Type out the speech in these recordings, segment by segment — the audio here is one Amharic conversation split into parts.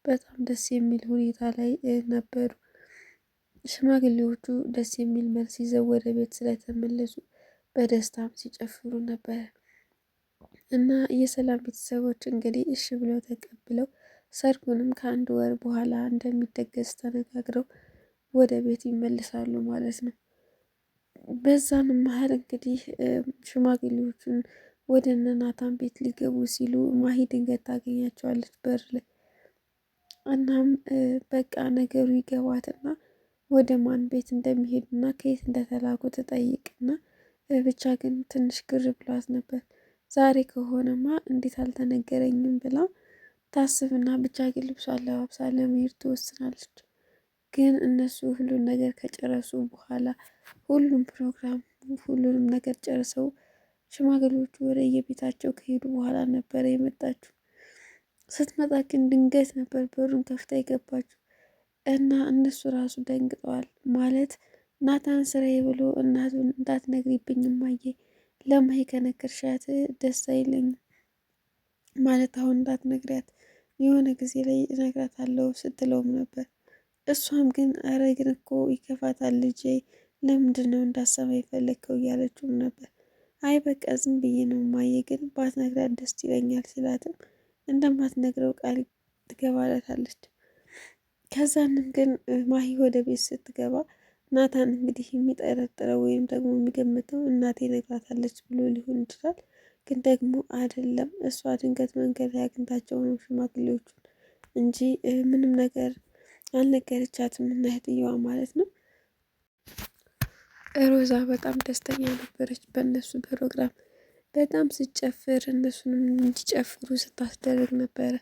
በጣም ደስ የሚል ሁኔታ ላይ ነበሩ። ሽማግሌዎቹ ደስ የሚል መልስ ይዘው ወደ ቤት ስለተመለሱ በደስታም ሲጨፍሩ ነበረ። እና የሰላም ቤተሰቦች እንግዲህ እሺ ብለው ተቀብለው ሰርጉንም ከአንድ ወር በኋላ እንደሚደገስ ተነጋግረው ወደ ቤት ይመልሳሉ ማለት ነው። በዛም መሀል እንግዲህ ሽማግሌዎቹን ወደ እነ ናታን ቤት ሊገቡ ሲሉ ማሂ ድንገት ታገኛቸዋለች በር ላይ። እናም በቃ ነገሩ ይገባትና ወደ ማን ቤት እንደሚሄዱና ከየት እንደተላኩ ትጠይቅና ብቻ ግን ትንሽ ግር ብሏት ነበር። ዛሬ ከሆነማ እንዴት አልተነገረኝም ብላ ታስብና ብቻ ግን ልብሷን ለባብሳ ለመሄድ ትወስናለች። ግን እነሱ ሁሉን ነገር ከጨረሱ በኋላ ሁሉም ፕሮግራም ሁሉንም ነገር ጨርሰው ሽማግሌዎቹ ወደ የቤታቸው ከሄዱ በኋላ ነበረ የመጣችው። ስትመጣ ግን ድንገት ነበር በሩን ከፍታ የገባችው እና እነሱ ራሱ ደንግጠዋል። ማለት ናታን ስራዬ ብሎ እናቱን እንዳትነግሪብኝ እማዬ፣ ለማሂ ከነገርሻት ደስ አይለኝም ማለት አሁን እንዳትነግሪያት የሆነ ጊዜ ላይ እነግራታለሁ ስትለውም ነበር። እሷም ግን አረ ግን እኮ ይከፋታል ልጄ፣ ለምንድን ነው እንዳሰማ የፈለግከው እያለችውም ነበር። አይ በቃ ዝም ብዬ ነው እማዬ፣ ግን ባትነግራት ደስ ይለኛል ሲላትም እንደማትነግረው ቃል ትገባላታለች። ከዛንም ግን ማሂ ወደ ቤት ስትገባ ናታን እንግዲህ የሚጠረጥረው ወይም ደግሞ የሚገምተው እናቴ ነግራታለች ብሎ ሊሆን ይችላል። ግን ደግሞ አይደለም፣ እሷ ድንገት መንገድ ላይ አግኝታቸው ነው ሽማግሌዎቹን እንጂ ምንም ነገር አልነገረቻትም እህትየዋ ማለት ነው። ሮዛ በጣም ደስተኛ ነበረች በእነሱ ፕሮግራም። በጣም ስትጨፍር እነሱንም እንዲጨፍሩ ስታስደርግ ነበረ።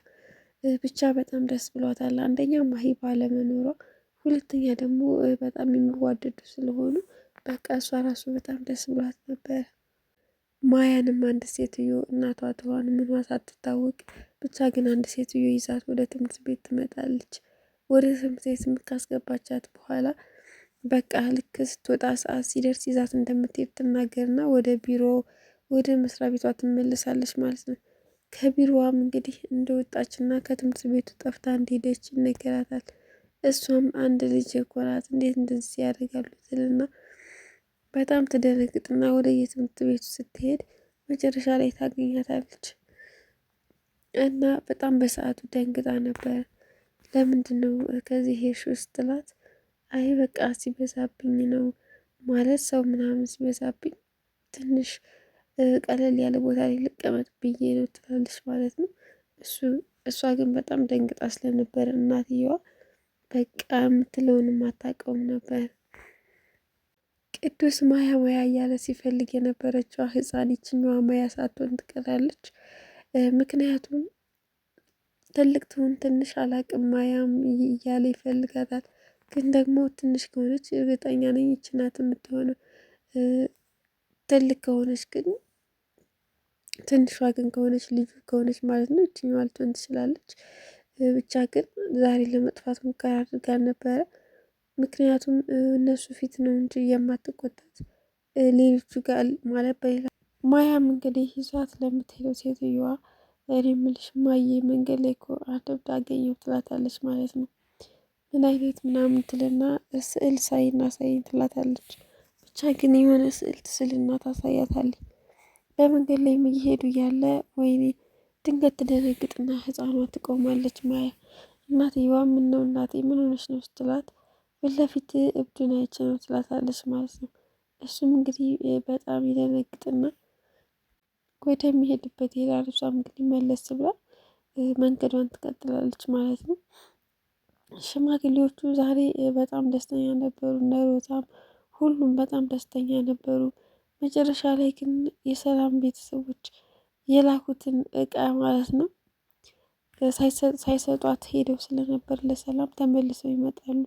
ብቻ በጣም ደስ ብሏታል። አንደኛ ማሂ ባለመኖሯ፣ ሁለተኛ ደግሞ በጣም የሚዋደዱ ስለሆኑ በቃ እሷ ራሱ በጣም ደስ ብሏት ነበረ። ማያንም አንድ ሴትዮ እናቷ ትሆን ምኗ ሳትታወቅ ብቻ ግን አንድ ሴትዮ ይዛት ወደ ትምህርት ቤት ትመጣለች። ወደ ትምህርት ቤት ካስገባቻት በኋላ በቃ ልክ ስትወጣ ሰዓት ሲደርስ ይዛት እንደምትሄድ ትናገርና ወደ ቢሮ ወደ መስሪያ ቤቷ ትመልሳለች ማለት ነው። ከቢሮዋም እንግዲህ እንደወጣችና ከትምህርት ቤቱ ጠፍታ እንደሄደች ይነገራታል። እሷም አንድ ልጅ እኮ ናት እንዴት እንደዚህ ያደርጋሉ ትልና በጣም ትደነግጥና ወደ የትምህርት ቤቱ ስትሄድ መጨረሻ ላይ ታገኛታለች። እና በጣም በሰዓቱ ደንግጣ ነበር። ለምንድን ነው ከዚህ ሄድሽው ስትላት አይ በቃ ሲበዛብኝ ነው ማለት ሰው ምናምን ሲበዛብኝ ትንሽ ቀለል ያለ ቦታ ላይ ልቀመጥ ብዬ ነው ትላለች ማለት ነው። እሷ ግን በጣም ደንግጣ ስለነበር እናትየዋ በቃ የምትለውንም አታውቀውም ነበር። ቅዱስ ማያ ማያ እያለ ሲፈልግ የነበረችዋ ህፃን ይችኛዋ ማያ ሳትሆን ትቀራለች። ምክንያቱም ትልቅ ትሁን ትንሽ አላቅም ማያም እያለ ይፈልጋታል። ግን ደግሞ ትንሽ ከሆነች እርግጠኛ ነኝ ይች ናት የምትሆነው። ትልቅ ከሆነች ግን ትንሿ ግን ከሆነች ልጁ ከሆነች ማለት ነው ይችኛዋ ልትሆን ትችላለች። ብቻ ግን ዛሬ ለመጥፋት ሙከራ አድርጋ ነበረ። ምክንያቱም እነሱ ፊት ነው እንጂ የማትቆጣት ሌሎቹ ጋር ማለት በሌላ ማያም እንግዲህ ይዟት ለምትሄደው ሴትዮዋ እኔ የምልሽ ማየ መንገድ ላይ እኮ አደብዳ አገኘው ትላታለች ማለት ነው። ምን አይነት ምናምን ትልና ስዕል ሳይና ሳይን ትላታለች። ብቻ ግን የሆነ ስዕል ትስልና ታሳያታለች። በመንገድ ላይ እየሄዱ እያለ ወይኔ ድንገት ትደነግጥና ህፃኗ ትቆማለች። ማያ እናትየዋ ምን ነው እናቴ ምን ሆነች ነው ስትላት ፊት ለፊት እብዱን አይቼ ነው ትላታለች ማለት ነው። እሱም እንግዲህ በጣም ይደነግጥና ወደሚሄድበት ይሄዳል። እሷም እንግዲህ መለስ ብላ መንገዷን ትቀጥላለች ማለት ነው። ሽማግሌዎቹ ዛሬ በጣም ደስተኛ ነበሩ። እነ ሮዛም ሁሉም በጣም ደስተኛ ነበሩ። መጨረሻ ላይ ግን የሰላም ቤተሰቦች የላኩትን እቃ ማለት ነው ሳይሰጧት ሄደው ስለነበር ለሰላም ተመልሰው ይመጣሉ።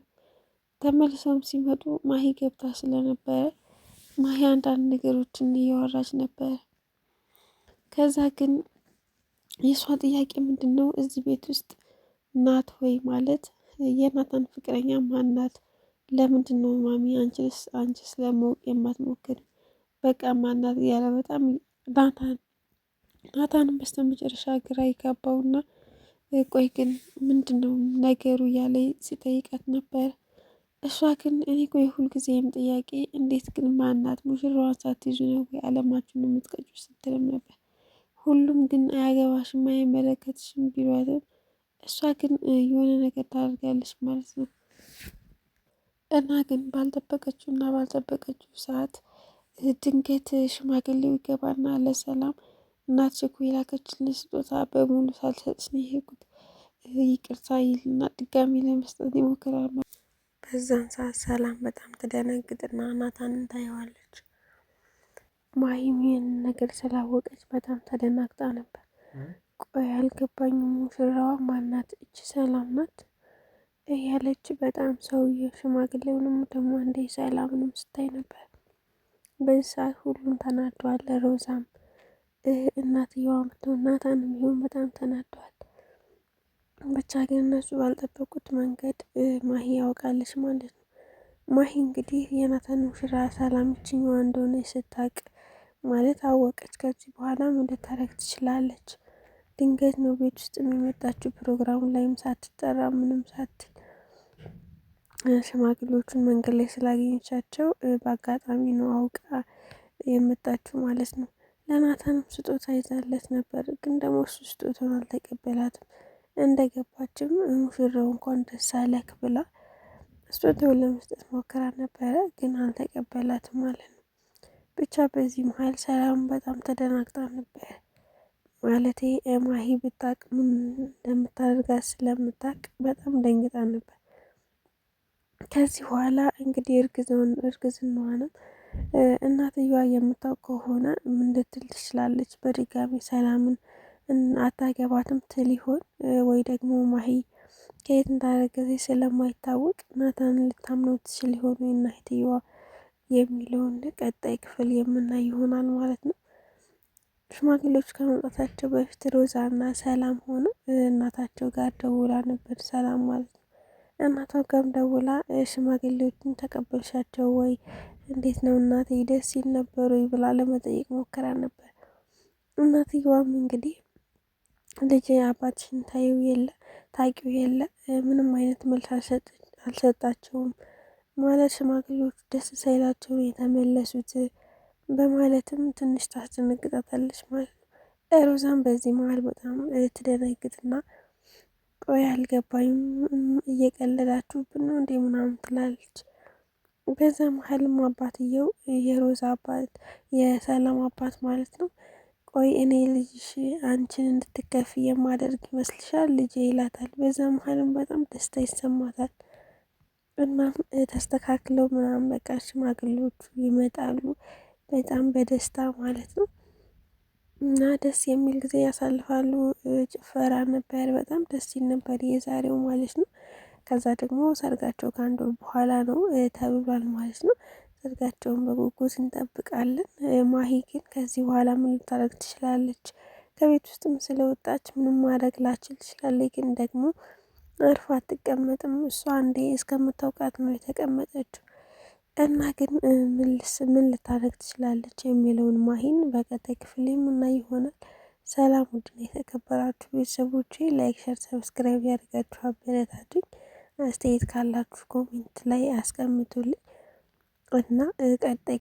ተመልሰውም ሲመጡ ማሂ ገብታ ስለነበረ ማሂ አንዳንድ ነገሮችን እያወራች ነበረ። ከዛ ግን የእሷ ጥያቄ ምንድን ነው እዚህ ቤት ውስጥ ናት ወይ ማለት የናታን ፍቅረኛ ማን ናት? ለምንድን ነው ማሚ አንቺ ስለማወቅ የማትሞክር በቃ ማናት እያለ በጣም ናታንም በስተመጨረሻ ግራ ይጋባውና ቆይ ግን ምንድነው ነገሩ እያለ ሲጠይቃት ነበር። እሷ ግን እኔ ቆይ ሁልጊዜም ጥያቄ እንዴት ግን ማናት ሙሽራዋን ሳትይዙ ነው ወይ አለማችሁን የምትቀጩ ስትልም ነበር። ሁሉም ግን አያገባሽም አይመለከትሽም ቢሏትም እሷ ግን የሆነ ነገር ታደርጋለች ማለት ነው። እና ግን ባልጠበቀችው እና ባልጠበቀችው ሰዓት ድንገት ሽማግሌው ይገባና ለሰላም እናትሽ እኮ የላከችልኝ ስጦታ በሙሉ ሳልሰጥሽ ነው የሄድኩት ይቅርታ ይልና ድጋሚ ለመስጠት ይሞክራል። በዛን ሰዓት ሰላም በጣም ትደነግጥና ናታንን ታየዋለች። ማሂም ይህንን ነገር ስላወቀች በጣም ተደናግጣ ነበር። ቆይ አልገባኝም፣ ሙሽራዋ ማናት? እቺ ሰላም ናት እያለች በጣም ሰውዬው ሽማግሌውንም ደግሞ እንደ ሰላምንም ስታይ ነበር። በዚህ ሰዓት ሁሉም ተናደዋል። ሮዛም እናትየዋ ብትሆን ናታንም ቢሆን በጣም ተናደዋል። ብቻ ግን እነሱ ባልጠበቁት መንገድ ማሂ ያውቃለች ማለት ነው። ማሂ እንግዲህ የናታን ሙሽራ ሰላም ይችኛዋ እንደሆነ ስታቅ ማለት አወቀች። ከዚህ በኋላ ምን ልታረግ ትችላለች? ድንገት ነው ቤት ውስጥ የሚመጣችው ፕሮግራሙ ላይም ሳትጠራ ምንም ሳትል ሽማግሌዎቹን መንገድ ላይ ስላገኘቻቸው በአጋጣሚ ነው አውቃ የመጣችው ማለት ነው። ለናታንም ስጦታ ይዛለት ነበር፣ ግን ደግሞ እሱ ስጦታውን አልተቀበላትም። እንደገባችም ሙሽራው እንኳን ደስ አለክ ብላ ስጦታውን ለመስጠት ሞክራ ነበረ፣ ግን አልተቀበላትም ማለት ነው። ብቻ በዚህ መሀል ሰላም በጣም ተደናግጣ ነበር። ማለቴ ማሂ ብታቅ ምን እንደምታደርጋት ስለምታቅ በጣም ደንግጣ ነበር። ከዚህ በኋላ እንግዲህ እርግዝናዋንም እናትየዋ የምታውቅ ከሆነ ምን ልትል ትችላለች? በድጋሚ ሰላምን አታገባትም ትል ይሆን? ወይ ደግሞ ማሂ ከየት እንዳረገዘች ስለማይታወቅ ናታንን ልታምነው ትችል ይሆን እናትየዋ የሚለውን ቀጣይ ክፍል የምናይ ይሆናል ማለት ነው። ሽማግሌዎች ከመምጣታቸው በፊት ሮዛ እና ሰላም ሆነ እናታቸው ጋር ደውላ ነበር፣ ሰላም ማለት ነው። እናቷ ጋርም ደውላ ሽማግሌዎችን ተቀበልሻቸው ወይ? እንዴት ነው እናቴ ደስ ሲል ነበር ወይ ብላ ለመጠየቅ ሞክራ ነበር። እናትየዋም እንግዲህ ልጄ አባትሽን ታውቂው የለ ምንም አይነት መልስ አልሰጣቸውም ማለት ሽማግሌዎቹ ደስ ሳይላቸው የተመለሱት በማለትም ትንሽ ታስደነግጣታለች ማለት ነው። ሮዛም በዚህ መሀል በጣም ትደነግጥና ቆይ አልገባኝም እየቀለዳችሁብን ነው እንዴ ምናምን ትላለች። በዛ መሀልም አባትየው የሮዛ አባት የሰላም አባት ማለት ነው ቆይ እኔ ልጅሽ አንቺን እንድትከፊ የማደርግ ይመስልሻል ልጄ ይላታል። በዛ መሀልም በጣም ደስታ ይሰማታል። እናም ተስተካክለው ምናምን በቃ ሽማግሌዎቹ ይመጣሉ በጣም በደስታ ማለት ነው። እና ደስ የሚል ጊዜ ያሳልፋሉ። ጭፈራ ነበር፣ በጣም ደስ ሲል ነበር የዛሬው ማለት ነው። ከዛ ደግሞ ሰርጋቸው ከአንድ ወር በኋላ ነው ተብሏል ማለት ነው። ሰርጋቸውን በጉጉት እንጠብቃለን። ማሂ ግን ከዚህ በኋላ ምን ልታደርግ ትችላለች? ከቤት ውስጥም ስለወጣች ምንም ማድረግ ላችል ትችላለች፣ ግን ደግሞ አርፋ አትቀመጥም። እሷ አንዴ እስከምታውቃት ነው የተቀመጠችው። እና ግን ምን ልታደርግ ትችላለች የሚለውን ማሂን በቀጣይ ክፍል የምናይ ይሆናል። ሰላም ውድና የተከበራችሁ ቤተሰቦቼ ላይክ፣ ሸር፣ ሰብስክራይብ ያደርጋችሁ አበረታቱኝ። አስተያየት ካላችሁ ኮሜንት ላይ አስቀምጡልኝ እና ቀጣይ